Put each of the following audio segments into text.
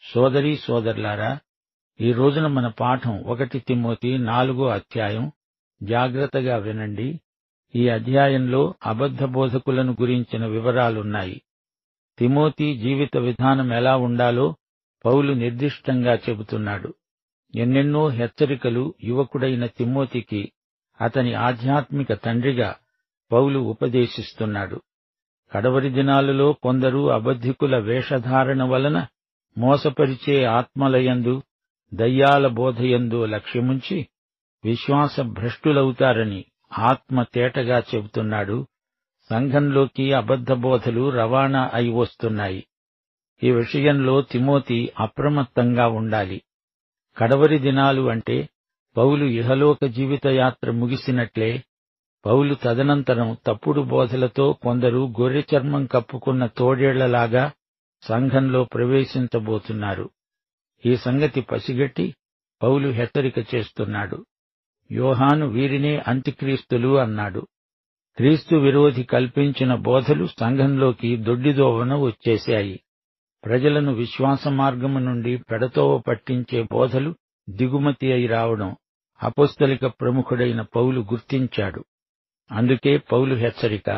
సోదరీ సోదరులారా, ఈ రోజున మన పాఠం 1 తిమోతి 4వ అధ్యాయం. జాగ్రత్తగా వినండి. ఈ అధ్యాయంలో అబద్ధ బోధకులను గురించిన వివరాలున్నాయి. తిమోతి జీవిత విధానం ఎలా ఉండాలో పౌలు నిర్దిష్టంగా చెబుతున్నాడు. ఎన్నెన్నో హెచ్చరికలు యువకుడైన తిమోతికి అతని ఆధ్యాత్మిక తండ్రిగా పౌలు ఉపదేశిస్తున్నాడు. కడవరి దినాలలో కొందరు అబద్ధికుల వేషధారణ వలన మోసపరిచే ఆత్మలయందు, దయ్యాల బోధయందు లక్ష్యముంచి విశ్వాస భ్రష్టులవుతారని ఆత్మ తేటగా చెబుతున్నాడు. సంఘంలోకి అబద్ధ బోధలు రవాణా అయి వస్తున్నాయి. ఈ విషయంలో తిమోతి అప్రమత్తంగా ఉండాలి. కడవరి దినాలు అంటే పౌలు ఇహలోక జీవితయాత్ర ముగిసినట్లే. పౌలు తదనంతరం తప్పుడు బోధలతో కొందరు గొర్రె చర్మం కప్పుకున్న తోడేళ్లలాగా సంఘంలో ప్రవేశించబోతున్నారు. ఈ సంగతి పసిగట్టి పౌలు హెచ్చరిక చేస్తున్నాడు. యోహాను వీరినే అంత్యక్రీస్తులు అన్నాడు. క్రీస్తు విరోధి కల్పించిన బోధలు సంఘంలోకి దొడ్డిదోవన వచ్చేశాయి. ప్రజలను విశ్వాస మార్గము నుండి పెడతోవ పట్టించే బోధలు దిగుమతి అయి రావడం అపోస్తలిక ప్రముఖుడైన పౌలు గుర్తించాడు. అందుకే పౌలు హెచ్చరిక,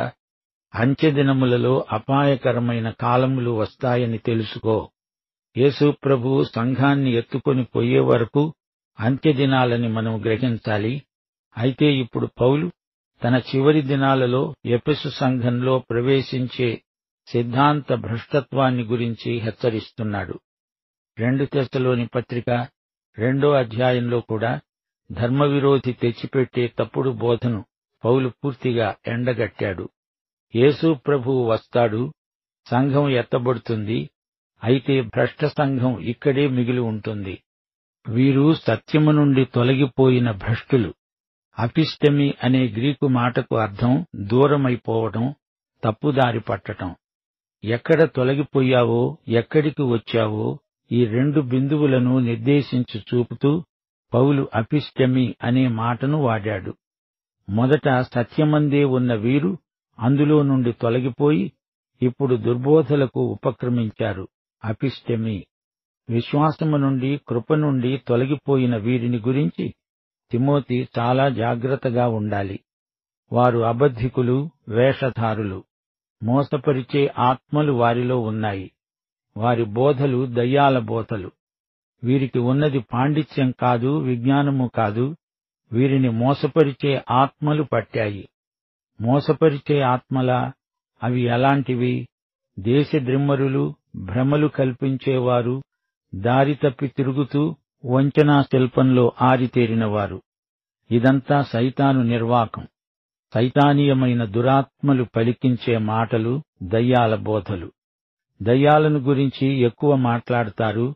అంత్యదినములలో అపాయకరమైన కాలములు వస్తాయని తెలుసుకో. యేసు ప్రభువు సంఘాన్ని ఎత్తుకొని పోయే వరకు అంత్యదినాలని మనం గ్రహించాలి. అయితే ఇప్పుడు పౌలు తన చివరి దినాలలో ఎఫెసు సంఘంలో ప్రవేశించే సిద్ధాంత భ్రష్టత్వాన్ని గురించి హెచ్చరిస్తున్నాడు. 2 తెస్సలోని పత్రిక 2వ అధ్యాయంలో కూడా ధర్మవిరోధి తెచ్చిపెట్టే తప్పుడు బోధను పౌలు పూర్తిగా ఎండగట్టాడు. యేసు ప్రభువు వస్తాడు, సంఘం ఎత్తబడుతుంది. అయితే భ్రష్ట సంఘం ఇక్కడే మిగిలి ఉంటుంది. వీరు సత్యము నుండి తొలగిపోయిన భ్రష్టులు. అపిస్టమి అనే గ్రీకు మాటకు అర్థం దూరమైపోవడం, తప్పుదారి పట్టటం. ఎక్కడ తొలగిపోయావో, ఎక్కడికి వచ్చావో ఈ 2 బిందువులను నిర్దేశించి చూపుతూ పౌలు అపిస్టమి అనే మాటను వాడాడు. మొదట సత్యమందే ఉన్న వీరు అందులో నుండి తొలగిపోయి ఇప్పుడు దుర్బోధలకు ఉపక్రమించారు. అపిస్టమి. విశ్వాసము నుండి, కృప నుండి తొలగిపోయిన వీరిని గురించి తిమోతి చాలా జాగ్రత్తగా ఉండాలి. వారు అబద్ధికులు, వేషధారులు. మోసపరిచే ఆత్మలు వారిలో ఉన్నాయి. వారి బోధలు దయ్యాల బోధలు. వీరికి ఉన్నది పాండిత్యం కాదు, విజ్ఞానము కాదు. వీరిని మోసపరిచే ఆత్మలు పట్టాయి. మోసపరిచే ఆత్మలా? అవి ఎలాంటివి? దేశద్రిమ్మరులు, భ్రమలు కల్పించేవారు, దారి తప్పి తిరుగుతూ వంచనా శిల్పంలో ఆరితేరినవారు. ఇదంతా సైతాను నిర్వాకం. సైతానీయమైన దురాత్మలు పలికించే మాటలు, దయ్యాల బోధలు. దయ్యాలను గురించి ఎక్కువ మాట్లాడతారు.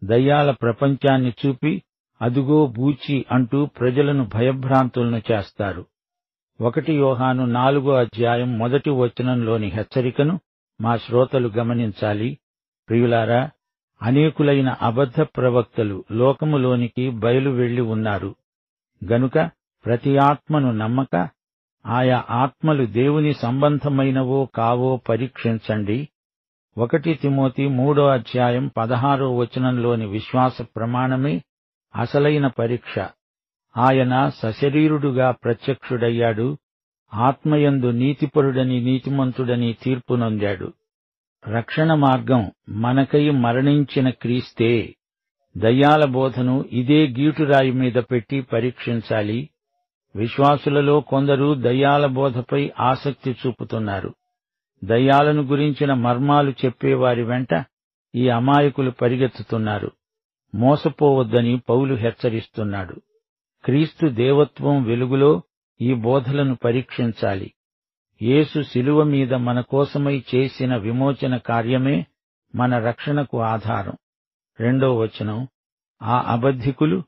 దయ్యాల ప్రపంచాన్ని చూపి అదుగో బూచి అంటూ ప్రజలను భయభ్రాంతులను చేస్తారు. 1 యోహాను 4వ అధ్యాయం 1వ వచనంలోని హెచ్చరికను మా శ్రోతలు గమనించాలి. ప్రియులారా, అనేకులైన అబద్ధ ప్రవక్తలు లోకములోనికి బయలు వెళ్లి ఉన్నారు. గనుక ప్రతి ఆత్మను నమ్మక ఆయా ఆత్మలు దేవుని సంబంధమైనవో కావో పరీక్షించండి. 1 తిమోతి 3వ అధ్యాయం 16వ వచనంలోని విశ్వాస ప్రమాణమే అసలైన పరీక్ష. ఆయన సశరీరుడుగా ప్రత్యక్షుడయ్యాడు. ఆత్మయందు నీతిపరుడని, నీతిమంతుడని తీర్పు నొందాడు. రక్షణ మార్గం మనకై మరణించిన క్రీస్తే. దయ్యాల బోధను ఇదే గీటురాయి మీద పెట్టి పరీక్షించాలి. విశ్వాసులలో కొందరు దయ్యాల బోధపై ఆసక్తి చూపుతున్నారు. దయ్యాలను గురించిన మర్మాలు చెప్పేవారి వెంట ఈ అమాయకులు పరిగెత్తుతున్నారు. మోసపోవద్దని పౌలు హెచ్చరిస్తున్నాడు. క్రీస్తు దేవత్వం వెలుగులో ఈ బోధలను పరీక్షించాలి. యేసు శిలువ మీద మన కోసమై చేసిన విమోచన కార్యమే మన రక్షణకు ఆధారం. 2వ వచనం, ఆ అబద్ధికులు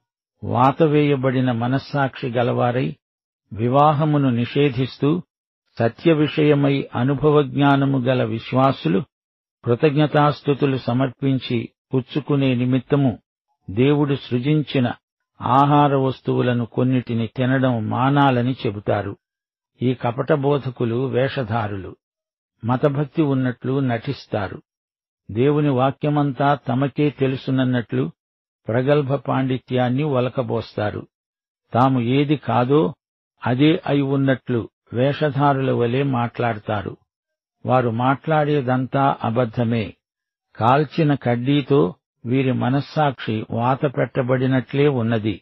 వాతవేయబడిన మనస్సాక్షి గలవారై వివాహమును నిషేధిస్తూ సత్య విషయమై అనుభవజ్ఞానము గల విశ్వాసులు కృతజ్ఞతాస్తుతులు సమర్పించి పుచ్చుకునే నిమిత్తము దేవుడు సృజించిన ఆహార వస్తువులను కొన్నిటిని తినడం మానాలని చెబుతారు. ఈ కపట బోధకులు వేషధారులు. మతభక్తి ఉన్నట్లు నటిస్తారు. దేవుని వాక్యమంతా తమకే తెలుసునన్నట్లు ప్రగల్భ పాండిత్యాన్ని ఒలకబోస్తారు. తాము ఏది కాదో అదే అయి ఉన్నట్లు వేషధారుల వలె మాట్లాడతారు. వారు మాట్లాడేదంతా అబద్ధమే. కాల్చిన కడ్డీతో వీరి మనస్సాక్షి వాత పెట్టబడినట్లే ఉన్నది.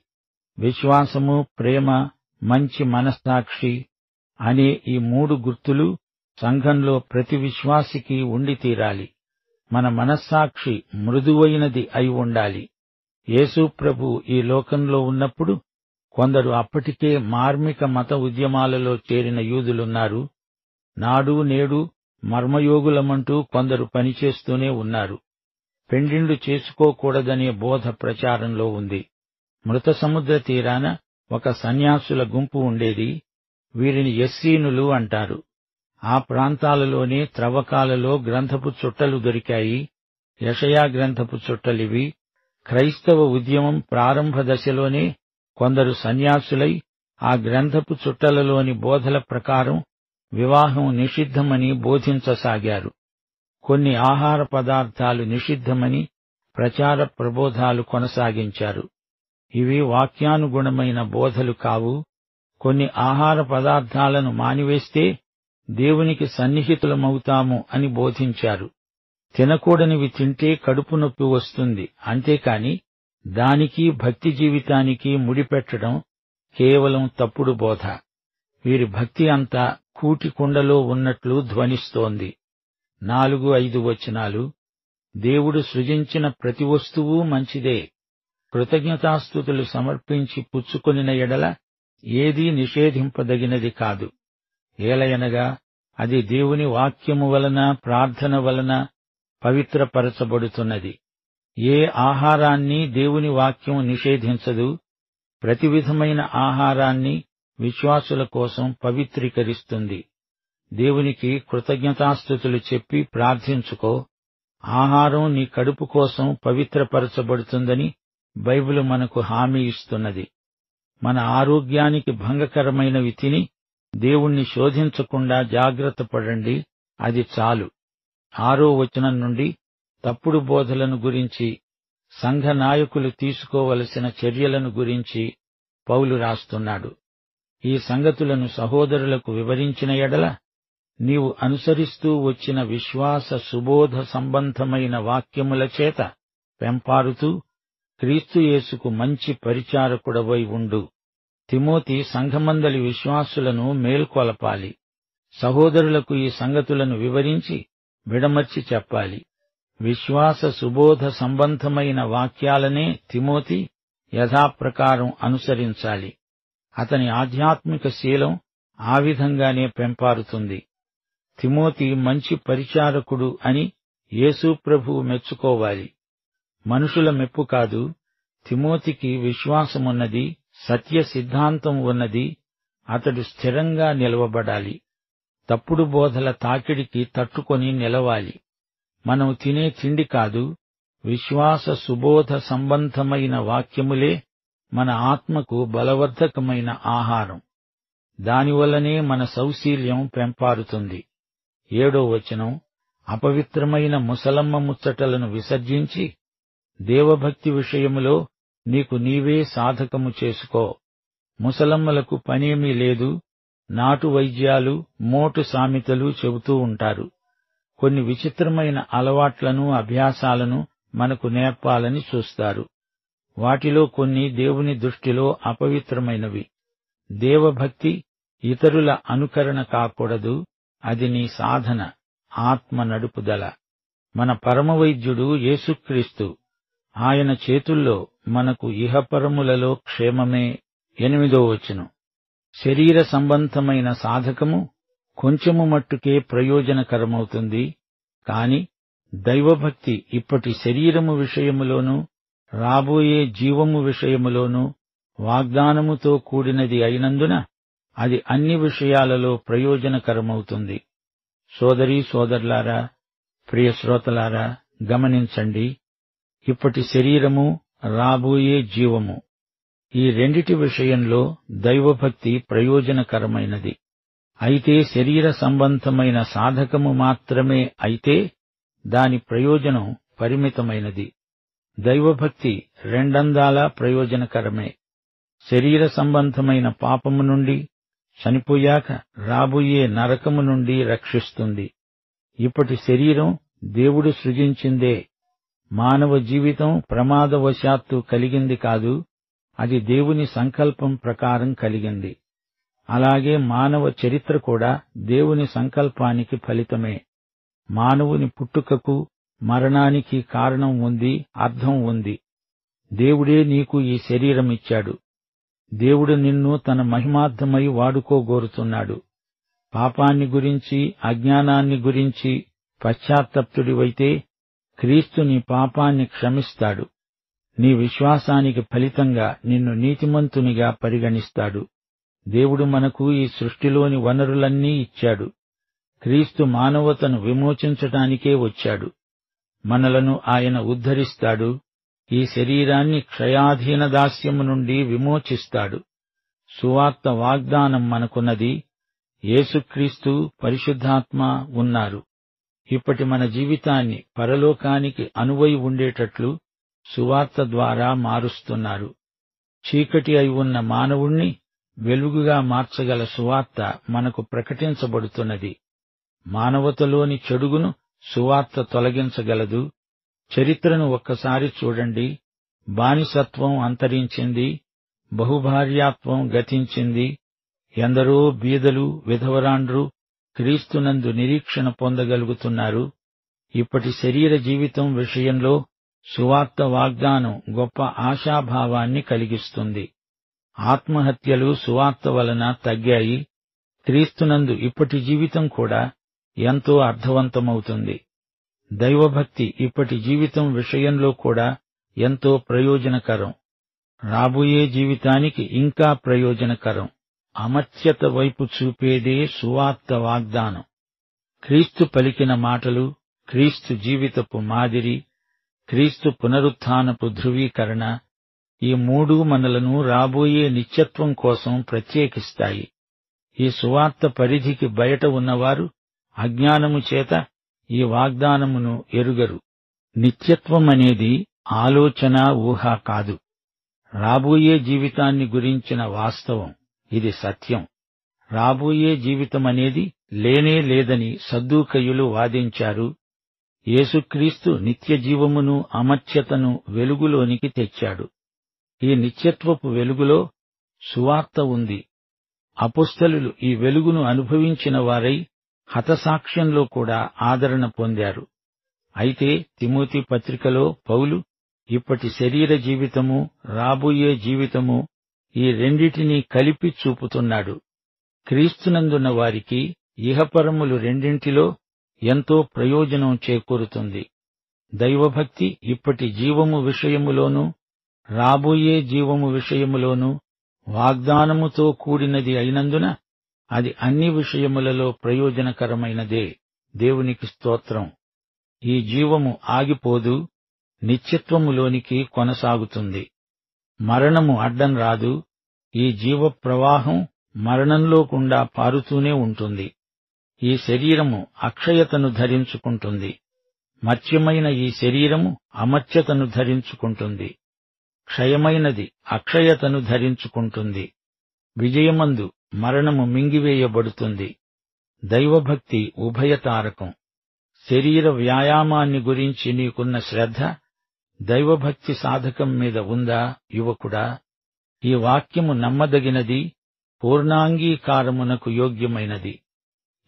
విశ్వాసము, ప్రేమ, మంచి మనస్సాక్షి అనే ఈ 3 గుర్తులు సంఘంలో ప్రతి విశ్వాసికి ఉండి తీరాలి. మన మనస్సాక్షి మృదువైనది అయి ఉండాలి. యేసు ప్రభు ఈ లోకంలో ఉన్నప్పుడు కొందరు అప్పటికే మార్మిక మత ఉద్యమాలలో చేరిన యూదులున్నారు. నాడు నేడు మర్మయోగులమంటూ కొందరు పనిచేస్తూనే ఉన్నారు. పెండిండు చేసుకోకూడదనే బోధ ప్రచారంలో ఉంది. మృత సముద్ర తీరాన ఒక సన్యాసుల గుంపు ఉండేది. వీరిని ఎస్సీనులు అంటారు. ఆ ప్రాంతాలలోనే త్రవ్వకాలలో గ్రంథపు చుట్టలు దొరికాయి. యెషయా గ్రంథపు చుట్టలివి. క్రైస్తవ ఉద్యమం ప్రారంభ దశలోనే కొందరు సన్యాసులై ఆ గ్రంథపు చుట్టలలోని బోధల ప్రకారం వివాహం నిషిద్ధమని బోధించసాగారు. కొన్ని ఆహార పదార్థాలు నిషిద్ధమని ప్రచార ప్రబోధాలు కొనసాగించారు. ఇవి వాక్యానుగుణమైన బోధలు కావు. కొన్ని ఆహార పదార్థాలను మానివేస్తే దేవునికి సన్నిహితులమవుతాము అని బోధించారు. తినకూడనివి తింటే కడుపు నొప్పి వస్తుంది, అంతేకాని దానికి భక్తి జీవితానికి ముడిపెట్టడం కేవలం తప్పుడు బోధ. వీరి భక్తి అంతా కూటికుండలో ఉన్నట్లు ధ్వనిస్తోంది. 4-5 వచనాలు. దేవుడు సృజించిన ప్రతి వస్తువు మంచిదే. కృతజ్ఞతాస్తుతులు సమర్పించి పుచ్చుకొనిన ఎడల ఏదీ నిషేధింపదగినది కాదు. ఏలయనగా అది దేవుని వాక్యము వలన, ప్రార్థన వలన పవిత్రపరచబడుతున్నది. ఏ ఆహారాన్ని దేవుని వాక్యం నిషేధించదు. ప్రతి విధమైన ఆహారాన్ని విశ్వాసుల కోసం పవిత్రీకరిస్తుంది. దేవునికి కృతజ్ఞతాస్తుతులు చెప్పి ప్రార్థించుకో. ఆహారం నీ కడుపు కోసం పవిత్రపరచబడుతుందని బైబిలు మనకు హామీ ఇస్తున్నది. మన ఆరోగ్యానికి భంగకరమైనవి తిని దేవుణ్ణి శోధించకుండా జాగ్రత్త పడండి, అది చాలు. 6వ వచనం నుండి తప్పుడు బోధలను గురించి, సంఘ నాయకులు తీసుకోవలసిన చర్యలను గురించి పౌలు రాస్తున్నాడు. ఈ సంగతులను సహోదరులకు వివరించిన ఎడల నీవు అనుసరిస్తూ వచ్చిన విశ్వాస సుబోధ సంబంధమైన వాక్యముల చేత పెంపారుతూ క్రీస్తు యేసుకు మంచి పరిచారకుడవై ఉండు. తిమోతి సంఘమందలి విశ్వాసులను మేల్కొలపాలి. సహోదరులకు ఈ సంగతులను వివరించి విడమర్చి చెప్పాలి. విశ్వాస సుబోధ సంబంధమైన వాక్యాలనే తిమోతి యథాప్రకారం అనుసరించాలి. అతని ఆధ్యాత్మిక శీలం ఆ విధంగానే పెంపారుతుంది. తిమోతి మంచి పరిచారకుడు అని యేసు ప్రభువు మెచ్చుకోవాలి. మనుషుల మెప్పు కాదు. తిమోతికి విశ్వాసమున్నది, సత్య సిద్ధాంతం ఉన్నది. అతడు స్థిరంగా నిలవబడాలి. తప్పుడు బోధల తాకిడికి తట్టుకొని నిలవాలి. మనం తినే తిండి కాదు, విశ్వాస సుబోధ సంబంధమైన వాక్యములే మన ఆత్మకు బలవర్ధకమైన ఆహారం. దానివల్లనే మన సౌశీల్యం పెంపారుతుంది. 7వ వచనం. అపవిత్రమైన ముసలమ్మ ముచ్చటలను విసర్జించి దేవభక్తి విషయములో నీకు నీవే సాధకము చేసుకో. ముసలమ్మలకు పనేమీ లేదు. నాటు వైద్యాలు, మోటు సామెతలు చెబుతూ ఉంటారు. కొన్ని విచిత్రమైన అలవాట్లను, అభ్యాసాలను మనకు నేర్పాలని చూస్తారు. వాటిలో కొన్ని దేవుని దృష్టిలో అపవిత్రమైనవి. దేవభక్తి ఇతరుల అనుకరణ కాకూడదు. అది నీ సాధన, ఆత్మ నడుపుదల. మన పరమవైద్యుడు యేసుక్రీస్తు. ఆయన చేతుల్లో మనకు ఇహపరములలో క్షేమమే. 8వ వచనం. శరీర సంబంధమైన సాధకము కొంచెము మట్టుకే ప్రయోజనకరమవుతుంది. కాని దైవభక్తి ఇప్పటి శరీరము విషయములోనూ రాబోయే జీవము విషయములోనూ వాగ్దానముతో కూడినది అయినందున అది అన్ని విషయాలలో ప్రయోజనకరమవుతుంది. సోదరీ సోదరులారా, ప్రియ శ్రోతలారా, గమనించండి. ఇప్పటి శరీరము, రాబోయే జీవము, ఈ రెండిటి విషయంలో దైవభక్తి ప్రయోజనకరమైనది. అయితే శరీర సంబంధమైన సాధకము మాత్రమే అయితే దాని ప్రయోజనం పరిమితమైనది. దైవభక్తి రెండందాలా ప్రయోజనకరమే. శరీర సంబంధమైన పాపము నుండి, చనిపోయాక రాబోయే నరకము నుండి రక్షిస్తుంది. ఇప్పటి శరీరం దేవుడు సృజించిందే. మానవ జీవితం ప్రమాదవశాత్తు కలిగింది కాదు, అది దేవుని సంకల్పం ప్రకారం కలిగింది. అలాగే మానవ చరిత్ర కూడా దేవుని సంకల్పానికి ఫలితమే. మానవుని పుట్టుకకు, మరణానికి కారణం ఉంది, అర్థం ఉంది. దేవుడే నీకు ఈ శరీరమిచ్చాడు. దేవుడు నిన్ను తన మహిమార్థమై వాడుకోగోరుతున్నాడు. పాపాన్ని గురించి, అజ్ఞానాన్ని గురించి పశ్చాత్తప్తుడివైతే క్రీస్తు నీ పాపాన్ని క్షమిస్తాడు. నీ విశ్వాసానికి ఫలితంగా నిన్ను నీతిమంతునిగా పరిగణిస్తాడు. దేవుడు మనకు ఈ సృష్టిలోని వనరులన్నీ ఇచ్చాడు. క్రీస్తు మానవతను విమోచించటానికే వచ్చాడు. మనలను ఆయన ఉద్ధరిస్తాడు. ఈ శరీరాన్ని క్షయాధీన దాస్యము నుండి విమోచిస్తాడు. సువార్త వాగ్దానం మనకున్నది. యేసుక్రీస్తు, పరిశుద్ధాత్మ ఉన్నారు. ఇప్పటి మన జీవితాన్ని పరలోకానికి అనువై ఉండేటట్లు సువార్త ద్వారా మారుస్తున్నారు. చీకటి అయి ఉన్న మానవుణ్ణి వెలుగుగా మార్చగల సువార్త మనకు ప్రకటించబడుతున్నది. మానవతలోని చెడుగును సువార్త తొలగించగలదు. చరిత్రను ఒక్కసారి చూడండి. బానిసత్వం అంతరించింది, బహుభార్యాత్వం గతించింది. ఎందరో బీదలు, విధవరాండ్రు క్రీస్తునందు నిరీక్షణ పొందగలుగుతున్నారు. ఇప్పటి శరీర జీవితం విషయంలో సువార్త వాగ్దానం గొప్ప ఆశాభావాన్ని కలిగిస్తుంది. ఆత్మహత్యలు సువార్త వలన తగ్గాయి. క్రీస్తునందు ఇప్పటి జీవితం కూడా ఎంతో అర్థవంతమవుతుంది. దైవభక్తి ఇప్పటి జీవితం విషయంలో కూడా ఎంతో ప్రయోజనకరం. రాబోయే జీవితానికి ఇంకా ప్రయోజనకరం. అమర్త్యత వైపు చూపేదే సువార్త వాగ్దానం. క్రీస్తు పలికిన మాటలు, క్రీస్తు జీవితపు మాదిరి, క్రీస్తు పునరుత్థానపు ధృవీకరణ, ఈ మూడూ మనలను రాబోయే నిత్యత్వం కోసం ప్రత్యేకిస్తాయి. ఈ సువార్త పరిధికి బయట ఉన్నవారు అజ్ఞానము చేత ఈ వాగ్దానమును ఎరుగరు. నిత్యత్వమనేది ఆలోచన, ఊహ కాదు. రాబోయే జీవితాన్ని గురించిన వాస్తవం. ఇది సత్యం. రాబోయే జీవితమనేది లేనే లేదని సద్దూకయ్యులు వాదించారు. యేసుక్రీస్తు నిత్యజీవమును, అమర్త్యతను వెలుగులోనికి తెచ్చాడు. ఈ నిత్యత్వపు వెలుగులో సువార్త ఉంది. అపొస్తలులు ఈ వెలుగును అనుభవించిన వారై హతసాక్ష్యంలో కూడా ఆదరణ పొందారు. అయితే తిమోతి పత్రికలో పౌలు ఇప్పటి శరీర జీవితము, రాబోయే జీవితము, ఈ రెండిటినీ కలిపి చూపుతున్నాడు. క్రీస్తునందున్న వారికి ఇహపరములు రెండింటిలో ఎంతో ప్రయోజనం చేకూరుతుంది. దైవభక్తి ఇప్పటి జీవము విషయములోనూ, రాబోయే జీవము విషయములోనూ వాగ్దానముతో కూడినది అయినందున అది అన్ని విషయములలో ప్రయోజనకరమైనదే. దేవునికి స్తోత్రం. ఈ జీవము ఆగిపోదు, నిత్యత్వములోనికి కొనసాగుతుంది. మరణము అడ్డం రాదు. ఈ జీవ ప్రవాహం మరణంలో గుండా పారుతూనే ఉంటుంది. ఈ శరీరము అక్షయతను ధరించుకుంటుంది. మర్త్యమైన ఈ శరీరము అమర్త్యతను ధరించుకుంటుంది. క్షయమైనది అక్షయతను ధరించుకుంటుంది. విజయమందు మరణము మింగివేయబడుతుంది. దైవభక్తి ఉభయతారకం. శరీర వ్యాయామాన్ని గురించి నీకున్న శ్రద్ధ దైవభక్తి సాధకం మీద ఉందా యువకుడా? ఈ వాక్యము నమ్మదగినది, పూర్ణాంగీకారమునకు యోగ్యమైనది.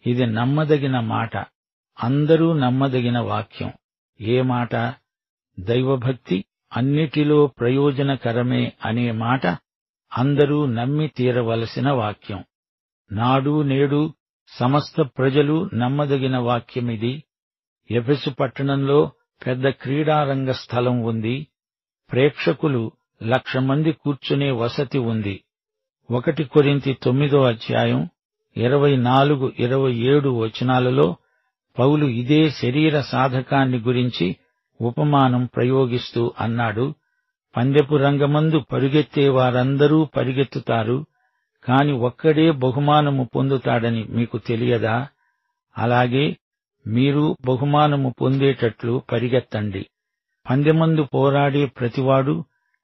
ఇది నమ్మదగిన మాట. అందరూ నమ్మదగిన వాక్యం. ఏ మాట? దైవభక్తి అన్నిటిలో ప్రయోజనకరమే అనే మాట అందరూ నమ్మి తీరవలసిన వాక్యం. నాడు నేడు సమస్త ప్రజలు నమ్మదగిన వాక్యమిది. ఎఫెసు పట్టణంలో పెద్ద క్రీడారంగ స్థలం ఉంది. ప్రేక్షకులు 1,00,000 మంది కూర్చునే వసతి ఉంది. 1 కొరింథీ 9:24-27 వచనాలలో పౌలు ఇదే శరీర సాధకాన్ని గురించి ఉపమానం ప్రయోగిస్తూ అన్నాడు. పందెపు రంగమందు పరుగెత్తే వారందరూ పరిగెత్తుతారు, కాని ఒక్కడే బహుమానము పొందుతాడని మీకు తెలియదా? అలాగే మీరు బహుమానము పొందేటట్లు పరిగెత్తండి. పందెమందు పోరాడే ప్రతివాడు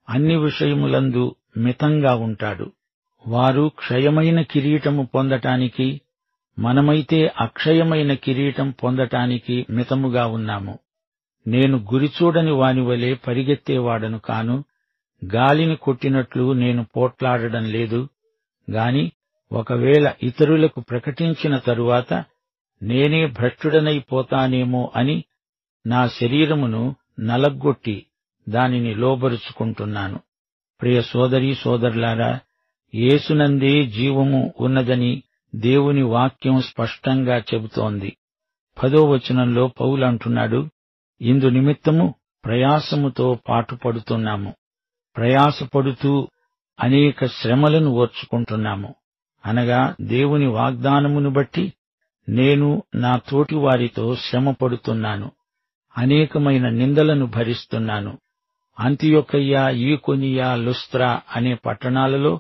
అన్ని విషయములందు మితంగా ఉంటాడు. వారు క్షయమైన కిరీటము పొందటానికి, మనమైతే అక్షయమైన కిరీటం పొందటానికి మితముగా ఉన్నాము. నేను గురిచూడని వానివలే పరిగెత్తేవాడను కాను, గాలిని కొట్టినట్లు నేను పోట్లాడడం లేదు. గాని ఒకవేళ ఇతరులకు ప్రకటించిన తరువాత నేనే భ్రష్టుడనైపోతానేమో అని నా శరీరమును నలగ్గొట్టి దానిని లోబరుచుకుంటున్నాను. ప్రియ సోదరీ సోదరులారా, యేసునందే జీవము ఉన్నదని దేవుని వాక్యం స్పష్టంగా చెబుతోంది. 10వ వచనంలో పౌలు అంటున్నాడు, ఇందు నిమిత్తము ప్రయాసముతో పాటుపడుతున్నాము. ప్రయాసపడుతూ అనేక శ్రమలను ఓర్చుకుంటున్నాము. అనగా దేవుని వాగ్దానమును బట్టి నేను నా తోటి వారితో శ్రమపడుతున్నాను. అనేకమైన నిందలను భరిస్తున్నాను. అంతియొకయ్య, ఈకొనియ, లుస్త్రా అనే పట్టణాలలో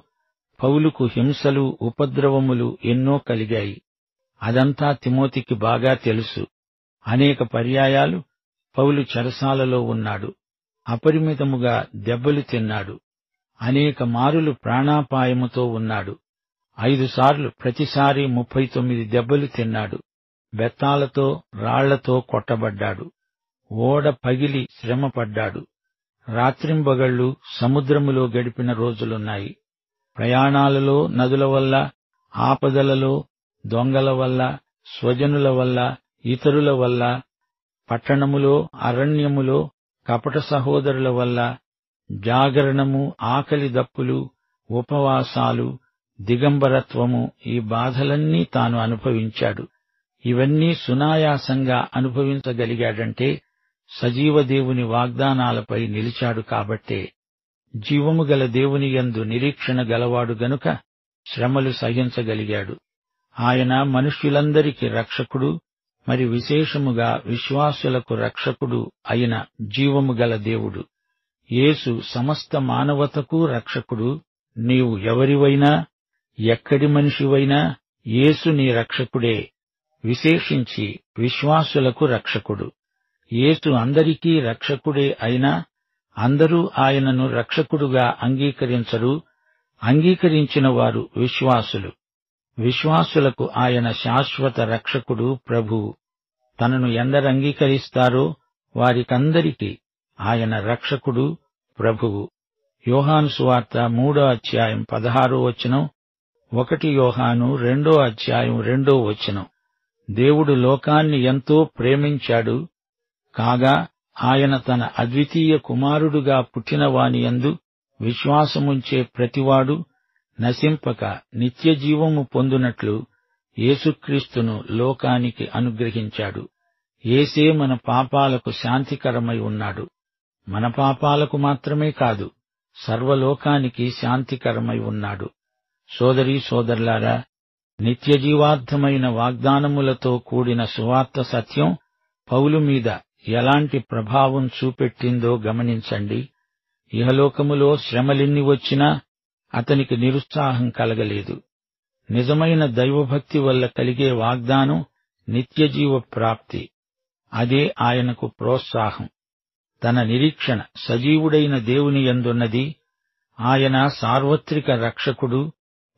పౌలుకు హింసలు, ఉపద్రవములు ఎన్నో కలిగాయి. అదంతా తిమోతికి బాగా తెలుసు. అనేక పర్యాయాలు పౌలు చెరసాలలో ఉన్నాడు. అపరిమితముగా దెబ్బలు తిన్నాడు. అనేక మారులు ప్రాణాపాయముతో ఉన్నాడు. 5 సార్లు, ప్రతిసారి 39 దెబ్బలు తిన్నాడు. బెత్తాలతో, రాళ్లతో కొట్టబడ్డాడు. ఓడ పగిలి శ్రమపడ్డాడు. రాత్రింబగళ్లు సముద్రములో గడిపిన రోజులున్నాయి. ప్రయాణాలలో, నదుల వల్ల, ఆపదలలో, దొంగల వల్ల, స్వజనుల వల్ల, ఇతరుల వల్ల, పట్టణములో, అరణ్యములో కపట సహోదరుల వల్ల, జాగరణము, ఆకలి దప్పులు, ఉపవాసాలు, దిగంబరత్వము, ఈ బాధలన్నీ తాను అనుభవించాడు. ఇవన్నీ సునాయాసంగా అనుభవించగలిగాడంటే సజీవ దేవుని వాగ్దానాలపై నిలిచాడు కాబట్టే. జీవము గల దేవుని యందు నిరీక్షణ గలవాడు గనుక శ్రమలు సహించగలిగాడు. ఆయన మనుష్యులందరికీ రక్షకుడు, మరి విశేషముగా విశ్వాసులకు రక్షకుడు అయిన జీవము గల దేవుడు. యేసు సమస్త మానవతకు రక్షకుడు. నీవు ఎవరివైనా, ఎక్కడి మనిషివైనా యేసు నీ రక్షకుడే. విశేషించి విశ్వాసులకు రక్షకుడు. యేసు అందరికీ రక్షకుడే అయినా అందరూ ఆయనను రక్షకుడుగా అంగీకరించరు. అంగీకరించిన వారు విశ్వాసులు. విశ్వాసులకు ఆయన శాశ్వత రక్షకుడు, ప్రభువు. తనను ఎందరు అంగీకరిస్తారో వారికందరికీ ఆయన రక్షకుడు, ప్రభువు. యోహాను సువార్త 3వ అధ్యాయం 16వ వచనం, 1 యోహాను 2వ అధ్యాయం 2వ వచనం. దేవుడు లోకాన్ని ఎంతో ప్రేమించాడు, కాగా ఆయన తన అద్వితీయ కుమారుడుగా పుట్టినవాని యందు విశ్వాసముంచే ప్రతివాడు నశింపక నిత్యజీవము పొందునట్లు యేసుక్రీస్తును లోకానికి అనుగ్రహించాడు. యేసే మన పాపాలకు శాంతికరమై ఉన్నాడు. మన పాపాలకు మాత్రమే కాదు, సర్వలోకానికి శాంతికరమై ఉన్నాడు. సోదరీ సోదరులారా, నిత్యజీవార్థమైన వాగ్దానములతో కూడిన సువార్త సత్యం పౌలు మీద ఎలాంటి ప్రభావం చూపెట్టిందో గమనించండి. ఇహలోకములో శ్రమలెన్ని వచ్చినా అతనికి నిరుత్సాహం కలగలేదు. నిజమైన దైవభక్తి వల్ల కలిగే వాగ్దానం నిత్యజీవ ప్రాప్తి. అదే ఆయనకు ప్రోత్సాహం. తన నిరీక్షణ సజీవుడైన దేవుని యందున్నది. ఆయన సార్వత్రిక రక్షకుడు,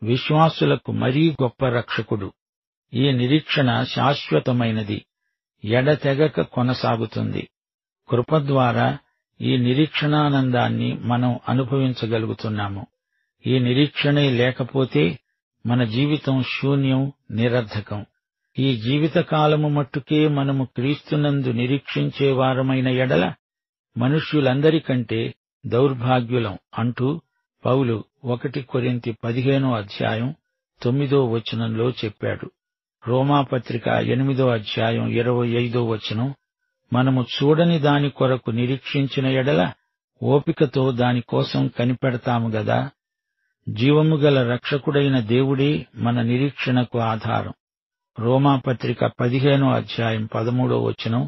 విశ్వాసులకు మరీ గొప్ప రక్షకుడు. ఈ నిరీక్షణ శాశ్వతమైనది, ఎడతెగక కొనసాగుతుంది. కృప ద్వారా ఈ నిరీక్షణానందాన్ని మనం అనుభవించగలుగుతున్నాము. ఈ నిరీక్షణే లేకపోతే మన జీవితం శూన్యం, నిరర్థకం. ఈ జీవితకాలము మట్టుకే మనము క్రీస్తునందు నిరీక్షించేవారమైన ఎడల మనుష్యులందరికంటే దౌర్భాగ్యులం అంటూ పౌలు 1 కొరింథీ 15వ అధ్యాయం 9వ వచనంలో చెప్పాడు. రోమాపత్రిక 8వ అధ్యాయం 25వ వచనం, మనము చూడని దాని కొరకు నిరీక్షించిన ఎడల ఓపికతో దానికోసం కనిపెడతాము గదా. జీవము గల రక్షకుడైన దేవుడే మన నిరీక్షణకు ఆధారం. రోమాపత్రిక 15వ అధ్యాయం 13వ వచనం,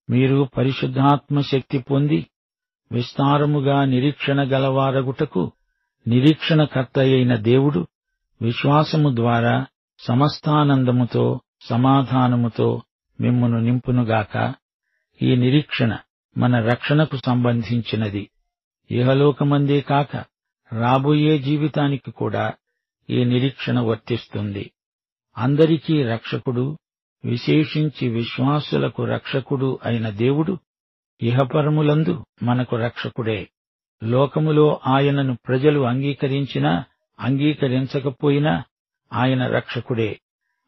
మీరు పరిశుద్ధాత్మ శక్తి పొంది విస్తారముగా నిరీక్షణ గలవారగుటకు నిరీక్షణకర్త అయిన దేవుడు విశ్వాసము ద్వారా సమస్తానందముతో సమాధానముతో మిమ్మును నింపునుగాక. ఈ నిరీక్షణ మన రక్షణకు సంబంధించినది. ఇహలోకమందే కాక రాబోయే జీవితానికి కూడా ఈ నిరీక్షణ వర్తిస్తుంది. అందరికీ రక్షకుడు, విశేషించి విశ్వాసులకు రక్షకుడు అయిన దేవుడు ఇహపరములందు మనకు రక్షకుడే. లోకములో ఆయనను ప్రజలు అంగీకరించినా అంగీకరించకపోయినా ఆయన రక్షకుడే.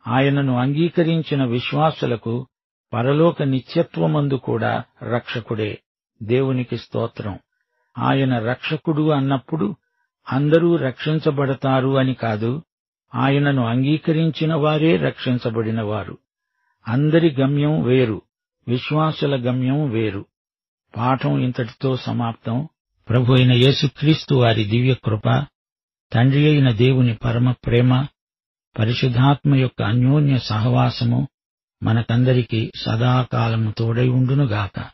ఆయనను అంగీకరించిన విశ్వాసులకు పరలోక నిత్యత్వమందు కూడా రక్షకుడే. దేవునికి స్తోత్రం. ఆయన రక్షకుడు అన్నప్పుడు అందరూ రక్షించబడతారు అని కాదు, ఆయనను అంగీకరించిన వారే రక్షించబడినవారు. అందరి గమ్యం వేరు, విశ్వాసుల గమ్యం వేరు. పాఠం ఇంతటితో సమాప్తం. ప్రభు అయిన యేసుక్రీస్తు వారి దివ్యకృప, తండ్రి అయిన దేవుని పరమ ప్రేమ, పరిశుద్ధాత్మ యొక్క అన్యోన్య సహవాసము మనకందరికీ సదాకాలము తోడై ఉండునుగాక.